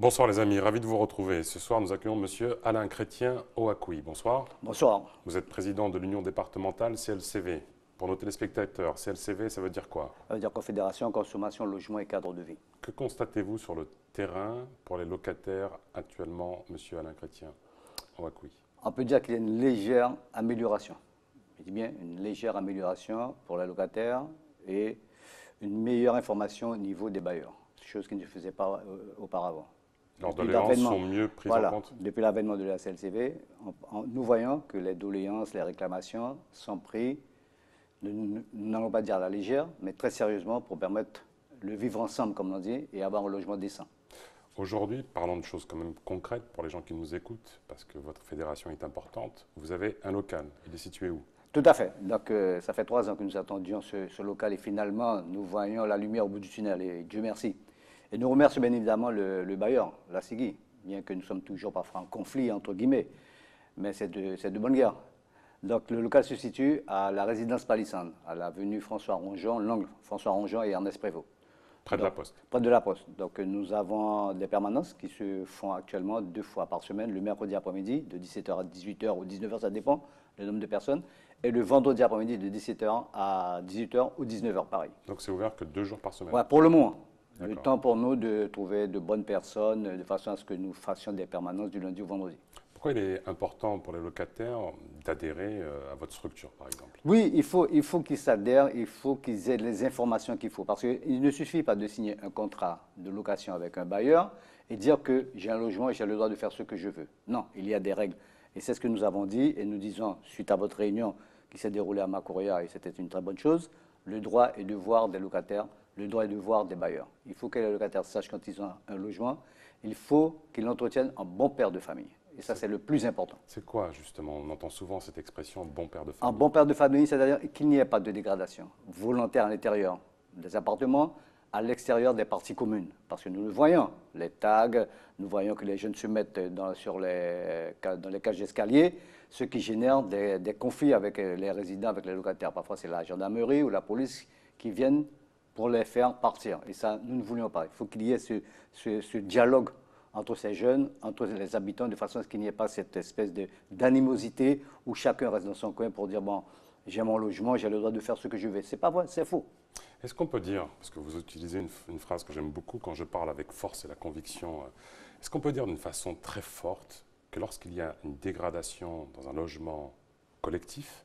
Bonsoir les amis, ravi de vous retrouver. Ce soir, nous accueillons Monsieur Alain Chrétien Oakouy. Bonsoir. Bonsoir. Vous êtes président de l'Union départementale CLCV. Pour nos téléspectateurs, CLCV, ça veut dire quoi? Ça veut dire Confédération, Consommation, Logement et Cadre de Vie. Que constatez-vous sur le terrain pour les locataires actuellement, Monsieur Alain Chrétien Oakouy? On peut dire qu'il y a une légère amélioration. Je dis bien une légère amélioration pour les locataires et une meilleure information au niveau des bailleurs, chose qui ne se faisait pas auparavant. Leurs doléances sont mieux prises en compte? Depuis l'avènement de la CLCV, nous voyons que les doléances, les réclamations sont prises, nous n'allons pas dire à la légère, mais très sérieusement pour permettre le vivre ensemble, comme on dit, et avoir un logement décent. Aujourd'hui, parlons de choses quand même concrètes pour les gens qui nous écoutent, parce que votre fédération est importante. Vous avez un local. Il est situé où? Tout à fait. Donc, ça fait 3 ans que nous attendions ce local et finalement, nous voyons la lumière au bout du tunnel et Dieu merci. Et nous remercions bien évidemment le bailleur, la SIGI, bien que nous sommes toujours parfois en conflit, entre guillemets, mais c'est de bonne guerre. Donc, le local se situe à la résidence Palissandre, à l'avenue François Rongeon, l'angle François Rongeon et Ernest Prévost. Près de la Poste. Près de la Poste. Donc, nous avons des permanences qui se font actuellement 2 fois par semaine, le mercredi après-midi, de 17h à 18h ou 19h, ça dépend du nombre de personnes, et le vendredi après-midi, de 17h à 18h ou 19h, pareil. Donc, c'est ouvert que 2 jours par semaine? Ouais, pour le moment. Le temps pour nous de trouver de bonnes personnes, de façon à ce que nous fassions des permanences du lundi au vendredi. Pourquoi il est important pour les locataires d'adhérer à votre structure, par exemple? Oui, il faut qu'ils s'adhèrent, il faut qu'ils aient les informations qu'il faut. Parce qu'il ne suffit pas de signer un contrat de location avec un bailleur et dire que j'ai un logement et j'ai le droit de faire ce que je veux. Non, il y a des règles. Et c'est ce que nous avons dit et nous disons, suite à votre réunion qui s'est déroulée à Macoria, et c'était une très bonne chose, le droit et devoir des locataires, le droit et devoir des bailleurs. Il faut que les locataires sachent quand ils ont un logement, il faut qu'ils l'entretiennent en bon père de famille. Et ça, c'est le plus important. C'est quoi, justement? On entend souvent cette expression « bon père de famille ». Un bon père de famille, c'est-à-dire qu'il n'y ait pas de dégradation volontaire à l'intérieur des appartements, à l'extérieur des parties communes. Parce que nous le voyons, les tags, nous voyons que les jeunes se mettent dans les cages d'escalier, ce qui génère des conflits avec les résidents, avec les locataires. Parfois, c'est la gendarmerie ou la police qui viennent pour les faire partir. Et ça, nous ne voulions pas. Il faut qu'il y ait ce dialogue entre ces jeunes, entre les habitants, de façon à ce qu'il n'y ait pas cette espèce d'animosité où chacun reste dans son coin pour dire, bon, j'ai mon logement, j'ai le droit de faire ce que je veux. C'est pas vrai, c'est faux. Est-ce qu'on peut dire, parce que vous utilisez une phrase que j'aime beaucoup quand je parle avec force et la conviction, est-ce qu'on peut dire d'une façon très forte que lorsqu'il y a une dégradation dans un logement collectif,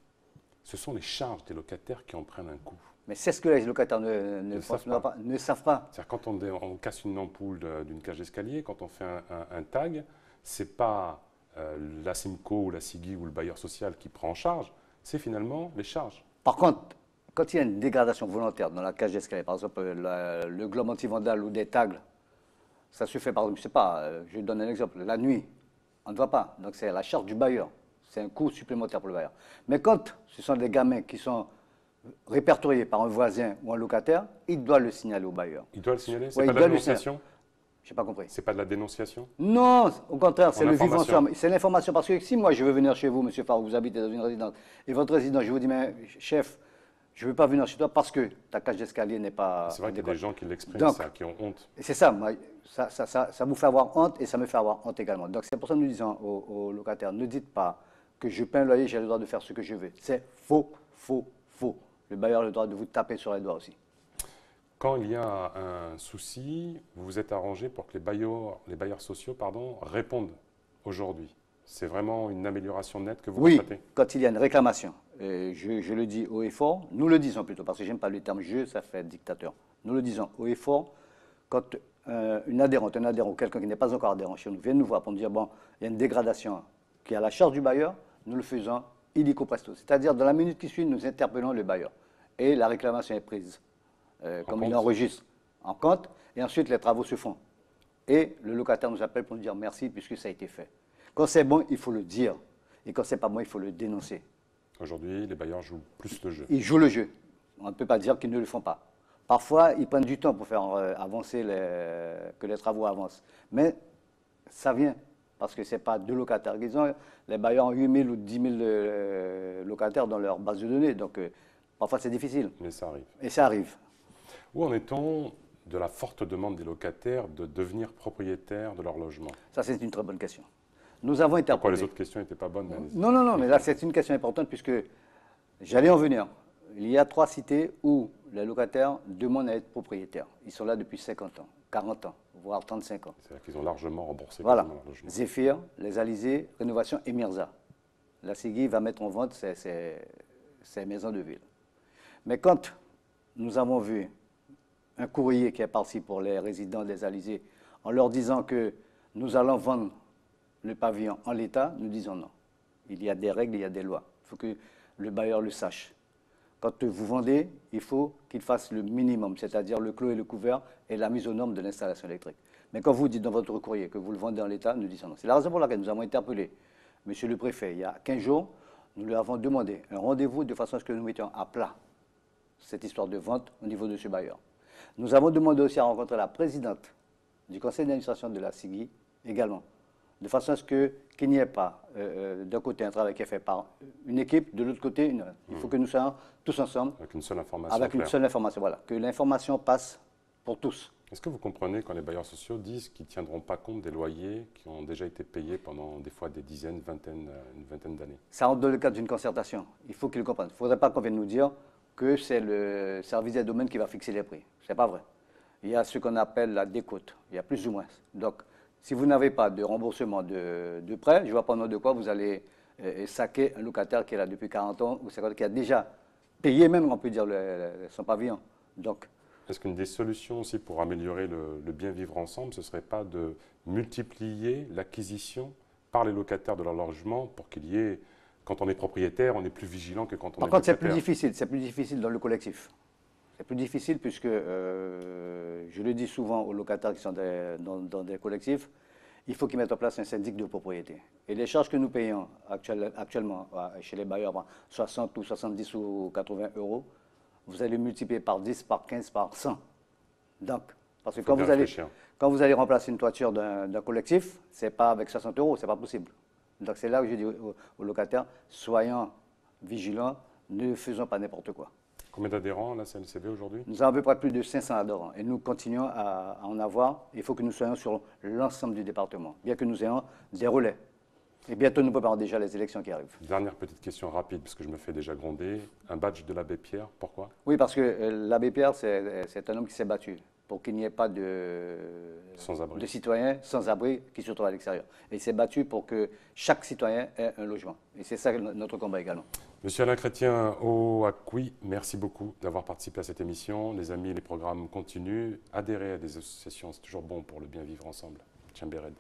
ce sont les charges des locataires qui en prennent un coup? Mais c'est ce que les locataires ne savent pas. C'est-à-dire quand on casse une ampoule d'une cage d'escalier, quand on fait un tag, ce n'est pas la SIMCO ou la SIGI ou le bailleur social qui prend en charge, c'est finalement les charges. Par contre, quand il y a une dégradation volontaire dans la cage d'escalier, par exemple le globe anti-vandale ou des tags, ça se fait par exemple, je ne sais pas, je donne un exemple, la nuit, on ne voit pas. Donc c'est la charge du bailleur. C'est un coût supplémentaire pour le bailleur. Mais quand ce sont des gamins qui sont répertorié par un voisin ou un locataire, il doit le signaler au bailleur. Il doit le signaler? C'est Ouais, pas de la dénonciation? Je n'ai pas compris. C'est pas de la dénonciation? Non, au contraire, c'est le vivre ensemble. Information. C'est l'information. Parce que si moi je veux venir chez vous, monsieur Farou, vous habitez dans une résidence, et votre résidence, je vous dis, mais chef, je ne veux pas venir chez toi parce que ta cage d'escalier n'est pas. C'est vrai qu'il y a des gens qui l'expriment, Donc, ça, qui ont honte. C'est ça, moi, ça vous fait avoir honte et ça me fait avoir honte également. Donc c'est pour ça que nous disons aux locataires, ne dites pas que je paie un loyer, j'ai le droit de faire ce que je veux. C'est faux, faux, faux. Le bailleur a le droit de vous taper sur les doigts aussi. Quand il y a un souci, vous vous êtes arrangé pour que les bailleurs sociaux répondent aujourd'hui. C'est vraiment une amélioration nette que vous constatez? Oui, quand il y a une réclamation, je le dis haut et fort, nous le disons plutôt, parce que je n'aime pas le terme « je », ça fait dictateur. Nous le disons haut et fort, quand une adhérente, un adhérent ou quelqu'un qui n'est pas encore adhérent chez nous vient nous voir pour nous dire « bon, il y a une dégradation qui est à la charge du bailleur », nous le faisons illico presto. C'est-à-dire, dans la minute qui suit, nous interpellons le bailleur. Et la réclamation est prise, comme il enregistre, en compte, et ensuite les travaux se font. Et le locataire nous appelle pour nous dire merci puisque ça a été fait. Quand c'est bon, il faut le dire. Et quand c'est pas bon, il faut le dénoncer. Aujourd'hui, les bailleurs jouent plus le jeu. Ils jouent le jeu. On ne peut pas dire qu'ils ne le font pas. Parfois, ils prennent du temps pour faire avancer, que les travaux avancent. Mais ça vient. Parce que ce n'est pas deux locataires. Les bailleurs ont 8 000 ou 10 000 locataires dans leur base de données. Donc, parfois, c'est difficile. Mais ça arrive. Et ça arrive. Où en est-on de la forte demande des locataires de devenir propriétaires de leur logement? Ça, c'est une très bonne question. Nous avons Pourquoi interpellé. les autres questions n'étaient pas bonnes? Non, non, non, mais là, c'est une question importante puisque j'allais en venir. Il y a 3 cités où les locataires demandent à être propriétaires. Ils sont là depuis 50 ans, 40 ans, voire 35 ans. C'est-à-dire qu'ils ont largement remboursé Voilà. quasiment leur logement. Zéphyr, Les Alizés, Rénovation et Mirza. La CIGI va mettre en vente ces maisons de ville. Mais quand nous avons vu un courrier qui est parti pour les résidents des Alizés en leur disant que nous allons vendre le pavillon en l'état, nous disons non. Il y a des règles, il y a des lois. Il faut que le bailleur le sache. Quand vous vendez, il faut qu'il fasse le minimum, c'est-à-dire le clos et le couvert et la mise aux normes de l'installation électrique. Mais quand vous dites dans votre courrier que vous le vendez en l'état, nous disons non. C'est la raison pour laquelle nous avons interpellé Monsieur le Préfet il y a 15 jours. Nous lui avons demandé un rendez-vous de façon à ce que nous mettions à plat cette histoire de vente au niveau de ce bailleur. Nous avons demandé aussi à rencontrer la présidente du conseil d'administration de la CIGI également, de façon à ce qu'il n'y ait pas d'un côté un travail qui est fait par une équipe, de l'autre côté une autre. Il faut que nous soyons tous ensemble. Avec une seule information. Avec une claire. seule information, voilà. Que l'information passe pour tous. Est-ce que vous comprenez quand les bailleurs sociaux disent qu'ils ne tiendront pas compte des loyers qui ont déjà été payés pendant des fois des dizaines, une vingtaine d'années? Ça rentre dans le cadre d'une concertation. Il faut qu'ils le comprennent. Il ne faudrait pas qu'on vienne nous dire que c'est le service des domaines qui va fixer les prix. Ce n'est pas vrai. Il y a ce qu'on appelle la décote. Il y a plus ou moins. Donc, si vous n'avez pas de remboursement de prêt, je ne vois pas au nom de quoi vous allez saquer un locataire qui est là depuis 40 ans ou 50 ans, qui a déjà payé même, on peut dire, son pavillon. Donc, est-ce qu'une des solutions aussi pour améliorer le bien vivre ensemble, ce ne serait pas de multiplier l'acquisition par les locataires de leur logement pour qu'il y ait, quand on est propriétaire, on est plus vigilant que quand on est locataire? Par contre, c'est plus difficile dans le collectif. C'est plus difficile puisque, je le dis souvent aux locataires qui sont dans des collectifs, il faut qu'ils mettent en place un syndic de propriété. Et les charges que nous payons actuellement chez les bailleurs, 60 ou 70 ou 80 euros, vous allez multiplier par 10, par 15, par 100. Donc, parce que quand vous allez remplacer une toiture d'un collectif, ce n'est pas avec 60 euros, ce n'est pas possible. Donc c'est là où je dis aux locataires, soyons vigilants, ne faisons pas n'importe quoi. Combien d'adhérents à la CNCB aujourd'hui? Nous avons à peu près plus de 500 adhérents et nous continuons à en avoir. Il faut que nous soyons sur l'ensemble du département, bien que nous ayons des relais. Et bientôt, nous préparons déjà les élections qui arrivent. Dernière petite question rapide, parce que je me fais déjà gronder. Un badge de l'abbé Pierre, pourquoi? Oui, parce que l'abbé Pierre, c'est un homme qui s'est battu pour qu'il n'y ait pas de citoyens sans abri qui se trouvent à l'extérieur. Et il s'est battu pour que chaque citoyen ait un logement. Et c'est ça notre combat également. Monsieur Alain Chrétien Ouakoui, merci beaucoup d'avoir participé à cette émission. Les amis, les programmes continuent. Adhérez à des associations, c'est toujours bon pour le bien vivre ensemble. Tchimbered.